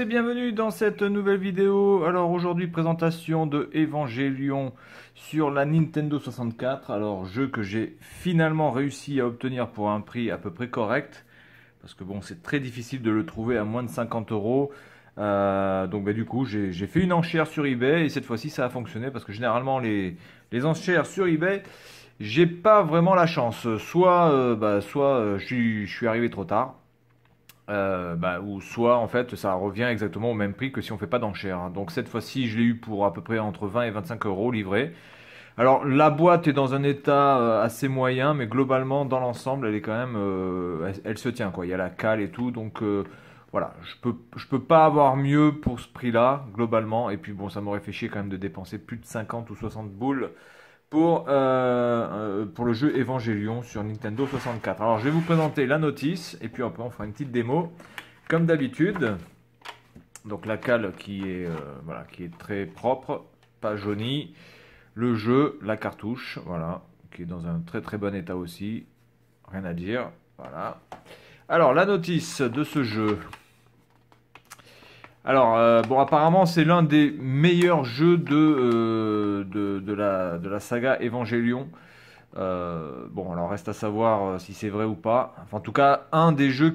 Et bienvenue dans cette nouvelle vidéo. Alors aujourd'hui, présentation de Evangelion sur la Nintendo 64. Alors jeu que j'ai finalement réussi à obtenir pour un prix à peu près correct. Parce que bon, c'est très difficile de le trouver à moins de 50 euros. Donc du coup, j'ai fait une enchère sur eBay et cette fois-ci ça a fonctionné. Parce que généralement les enchères sur eBay, j'ai pas vraiment la chance. Soit je suis arrivé trop tard. Ou soit en fait ça revient exactement au même prix que si on fait pas d'enchère. Donc cette fois-ci je l'ai eu pour à peu près entre 20 et 25 euros livré. Alors la boîte est dans un état assez moyen, mais globalement dans l'ensemble elle est quand même, elle se tient quoi. Il y a la cale et tout, donc voilà, je peux pas avoir mieux pour ce prix-là globalement. Et puis bon, ça m'aurait fait chier quand même de dépenser plus de 50 ou 60 boules pour le jeu Evangelion sur Nintendo 64. Alors je vais vous présenter la notice et puis après on fera une petite démo comme d'habitude. Donc la cale qui est très propre, pas jaunie. Le jeu, la cartouche, voilà, qui est dans un très très bon état aussi. Rien à dire, voilà. Alors la notice de ce jeu. Alors, bon, apparemment, c'est l'un des meilleurs jeux de la saga Evangelion. Bon, alors reste à savoir si c'est vrai ou pas. Enfin, en tout cas, un des jeux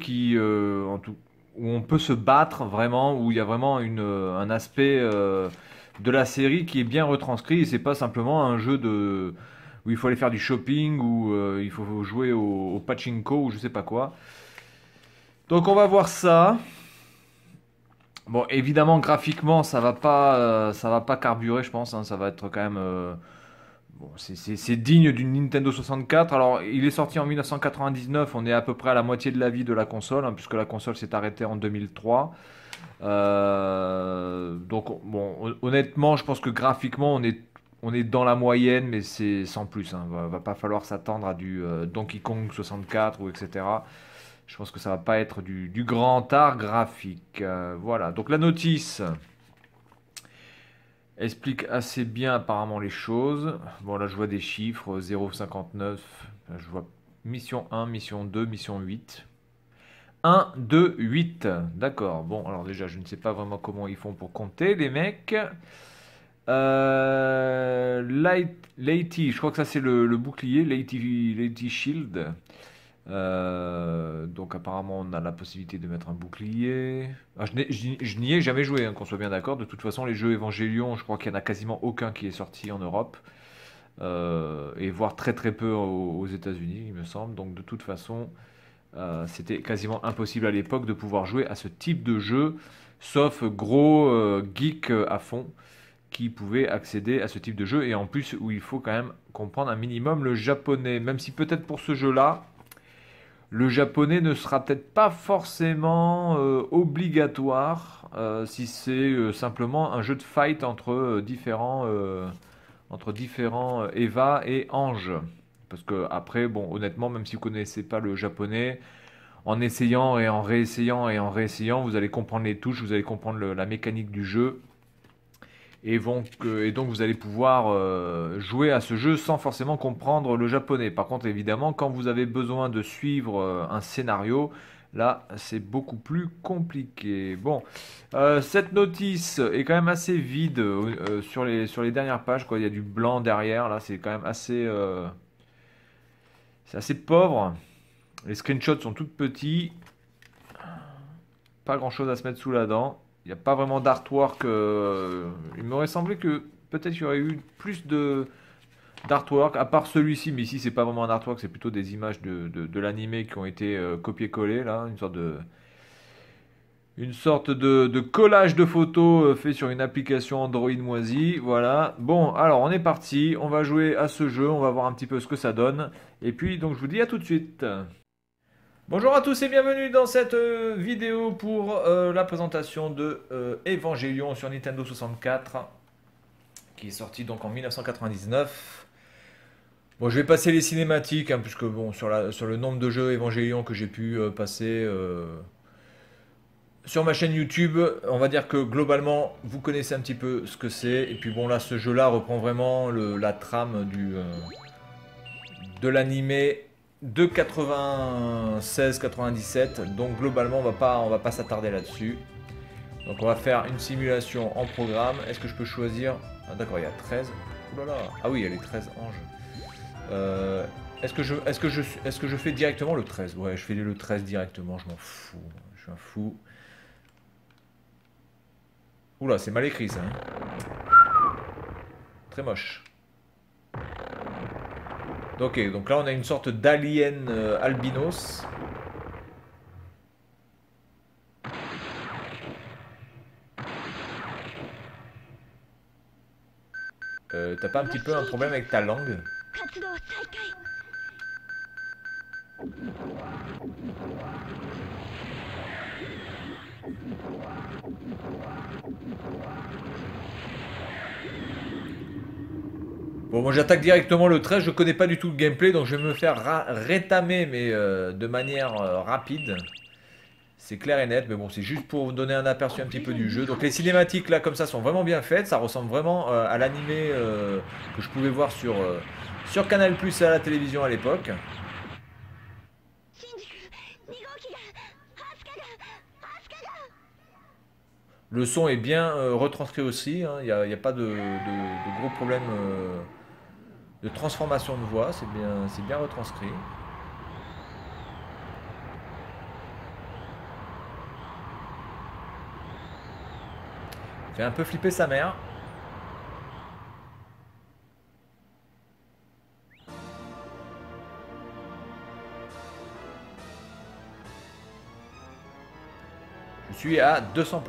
où on peut se battre vraiment, où il y a vraiment un aspect de la série qui est bien retranscrit. Et c'est pas simplement un jeu où il faut aller faire du shopping, ou il faut jouer au pachinko ou je sais pas quoi. Donc, on va voir ça. Bon, évidemment, graphiquement, ça va pas carburer, je pense, hein. Ça va être quand même, bon, c'est digne d'une Nintendo 64. Alors, il est sorti en 1999. On est à peu près à la moitié de la vie de la console, hein, puisque la console s'est arrêtée en 2003. Donc, bon, honnêtement, je pense que graphiquement, on est dans la moyenne, mais c'est sans plus, hein. Va pas falloir s'attendre à du Donkey Kong 64 ou etc. Je pense que ça va pas être du grand art graphique. Voilà. Donc la notice explique assez bien apparemment les choses. Bon, là je vois des chiffres 0,59. Là, je vois mission 1, mission 2, mission 8. 1, 2, 8. D'accord. Bon, alors déjà, je ne sais pas vraiment comment ils font pour compter, les mecs. Lady, je crois que ça c'est le bouclier. Lady Shield. Donc apparemment on a la possibilité de mettre un bouclier. Ah, je n'y ai jamais joué, hein, qu'on soit bien d'accord. De toute façon, les jeux Evangelion, je crois qu'il n'y en a quasiment aucun qui est sorti en Europe. Et voire très très peu aux États-Unis, il me semble. Donc de toute façon, c'était quasiment impossible à l'époque de pouvoir jouer à ce type de jeu, sauf gros geek à fond qui pouvaient accéder à ce type de jeu. Et en plus, où il faut quand même comprendre un minimum le japonais. Même si peut-être pour ce jeu-là, le japonais ne sera peut-être pas forcément obligatoire si c'est simplement un jeu de fight entre différents Eva et Ange. Parce que après, bon, honnêtement, même si vous connaissez pas le japonais, en essayant et en réessayant, vous allez comprendre les touches, vous allez comprendre la mécanique du jeu. Et donc vous allez pouvoir jouer à ce jeu sans forcément comprendre le japonais. Par contre, évidemment, quand vous avez besoin de suivre un scénario, là, c'est beaucoup plus compliqué. Bon, cette notice est quand même assez vide sur sur les dernières pages, quoi. Il y a du blanc derrière, là, c'est quand même c'est assez pauvre. Les screenshots sont tout petits. Pas grand chose à se mettre sous la dent. Il n'y a pas vraiment d'artwork. Il m'aurait semblé que peut-être il y aurait eu plus de d'artwork, à part celui-ci, mais ici c'est pas vraiment un artwork, c'est plutôt des images de l'animé qui ont été copiées-collées, là, une sorte de collage de photos fait sur une application Android moisie, voilà. Bon, alors on est parti, on va jouer à ce jeu, on va voir un petit peu ce que ça donne, et puis donc je vous dis à tout de suite. Bonjour à tous et bienvenue dans cette vidéo pour la présentation de Evangelion sur Nintendo 64 qui est sorti donc en 1999. Bon, je vais passer les cinématiques, hein, puisque bon, sur le nombre de jeux Evangelion que j'ai pu passer sur ma chaîne YouTube, on va dire que globalement vous connaissez un petit peu ce que c'est. Et puis bon, là ce jeu-là reprend vraiment la trame de l'animé de 96-97, donc globalement on va pas s'attarder là-dessus. Donc on va faire une simulation en programme. Est-ce que je peux choisir... Ah d'accord, il y a 13. Ouh là là. Ah oui, il y a les 13 anges. Est-ce que je fais directement le 13? Ouais, je fais le 13 directement, je m'en fous. Je suis un fou. Oula, c'est mal écrit ça. Hein. Très moche. Ok, donc là on a une sorte d'alien albinos. T'as pas un petit peu un problème avec ta langue? Bon, moi j'attaque directement le 13, je connais pas du tout le gameplay, donc je vais me faire rétamer, mais de manière rapide. C'est clair et net, mais bon, c'est juste pour vous donner un aperçu un petit peu du jeu. Donc les cinématiques là, comme ça, sont vraiment bien faites. Ça ressemble vraiment à l'animé que je pouvais voir sur Canal+ à la télévision à l'époque. Le son est bien retranscrit aussi, hein. Il n'y a pas de gros problèmes de transformation de voix, c'est bien retranscrit. Fait un peu flipper sa mère. Je suis à 200%.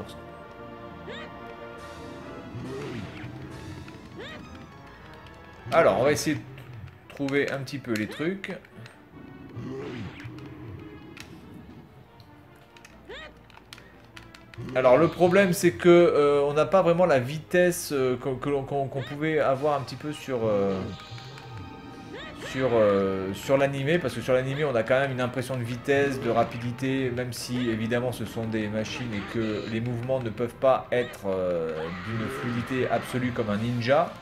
Alors, on va essayer de trouver un petit peu les trucs. Alors, le problème, c'est que on n'a pas vraiment la vitesse qu'on pouvait avoir un petit peu sur l'animé, parce que sur l'animé, on a quand même une impression de vitesse, de rapidité, même si, évidemment, ce sont des machines et que les mouvements ne peuvent pas être d'une fluidité absolue comme un ninja.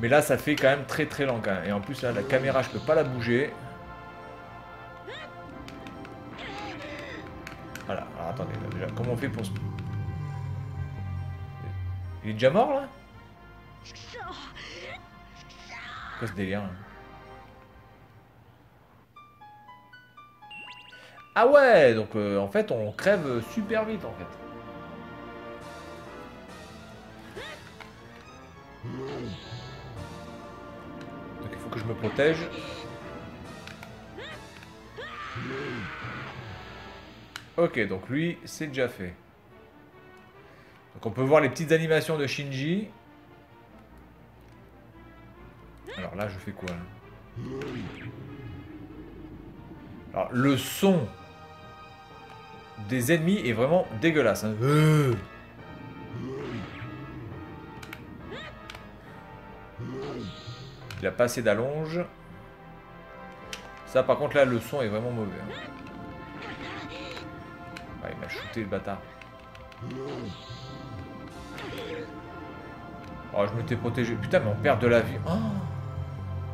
Mais là, ça fait quand même très très lent quand même. Et en plus, là, la caméra, je peux pas la bouger. Voilà, alors attendez, là, déjà, comment on fait pour se... Il est déjà mort, là? Quoi ce délire, là? Ah ouais, donc en fait, on crève super vite, en fait. Donc il faut que je me protège. Ok, donc lui, c'est déjà fait. Donc on peut voir les petites animations de Shinji. Alors là, je fais quoi là? Alors le son des ennemis est vraiment dégueulasse. Hein. Il a pas assez d'allonge. Ça par contre là, le son est vraiment mauvais. Hein. Ah, il m'a shooté le bâtard. Oh, je m'étais protégé. Putain, mais on perd de la vie. Oh,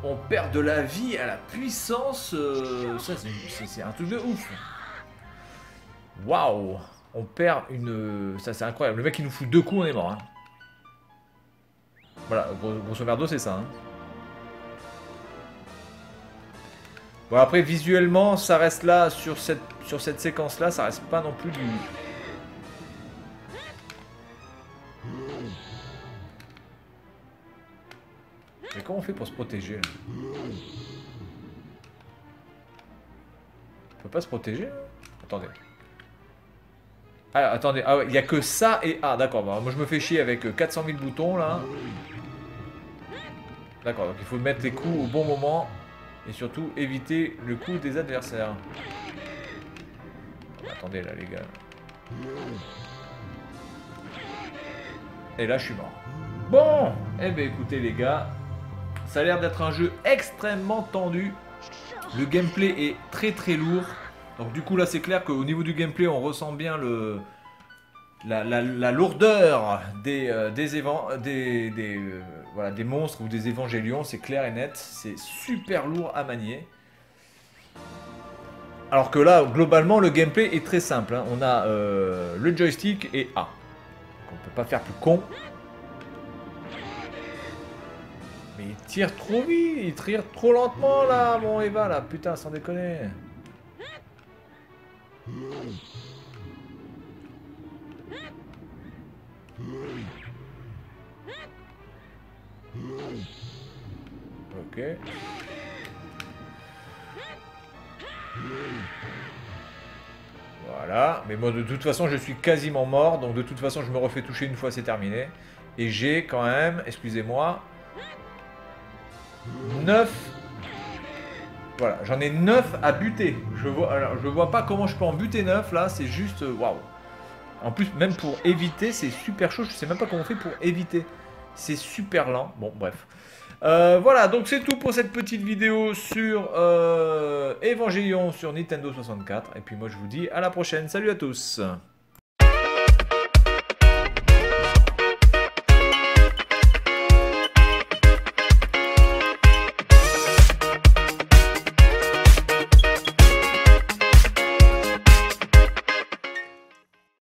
on perd de la vie à la puissance. Ça, c'est un truc de ouf. Waouh. On perd une... Ça, c'est incroyable. Le mec, il nous fout 2 coups, on est mort. Hein. Voilà, grosso merdo, c'est ça. Hein. Bon, après, visuellement, ça reste là, sur cette séquence-là, ça reste pas non plus du... Mais comment on fait pour se protéger là? On peut pas se protéger là? Attendez. Ah, attendez, ah ouais, il n'y a que ça et... Ah, d'accord, bah, moi je me fais chier avec 400 000 boutons là. D'accord, donc il faut mettre les coups au bon moment. Et surtout éviter le coup des adversaires. Attendez là les gars. Et là je suis mort. Bon, eh ben écoutez les gars. Ça a l'air d'être un jeu extrêmement tendu. Le gameplay est très très lourd. Donc du coup là c'est clair qu'au niveau du gameplay on ressent bien la lourdeur voilà, des monstres ou des évangélions. C'est clair et net. C'est super lourd à manier. Alors que là, globalement, le gameplay est très simple. Hein. On a le joystick et A. On peut pas faire plus con. Mais il tire trop vite, il tire trop lentement là, mon Eva là, putain, sans déconner. Ok. Voilà, mais moi de toute façon je suis quasiment mort, donc de toute façon je me refais toucher une fois c'est terminé. Et j'ai quand même, excusez-moi, 9. Voilà, j'en ai 9 à buter. Je vois pas comment je peux en buter 9 là, c'est juste waouh. En plus, même pour éviter, c'est super chaud. Je sais même pas comment on fait pour éviter. C'est super lent. Bon, bref. Voilà, donc c'est tout pour cette petite vidéo sur Evangelion sur Nintendo 64. Et puis moi, je vous dis à la prochaine. Salut à tous.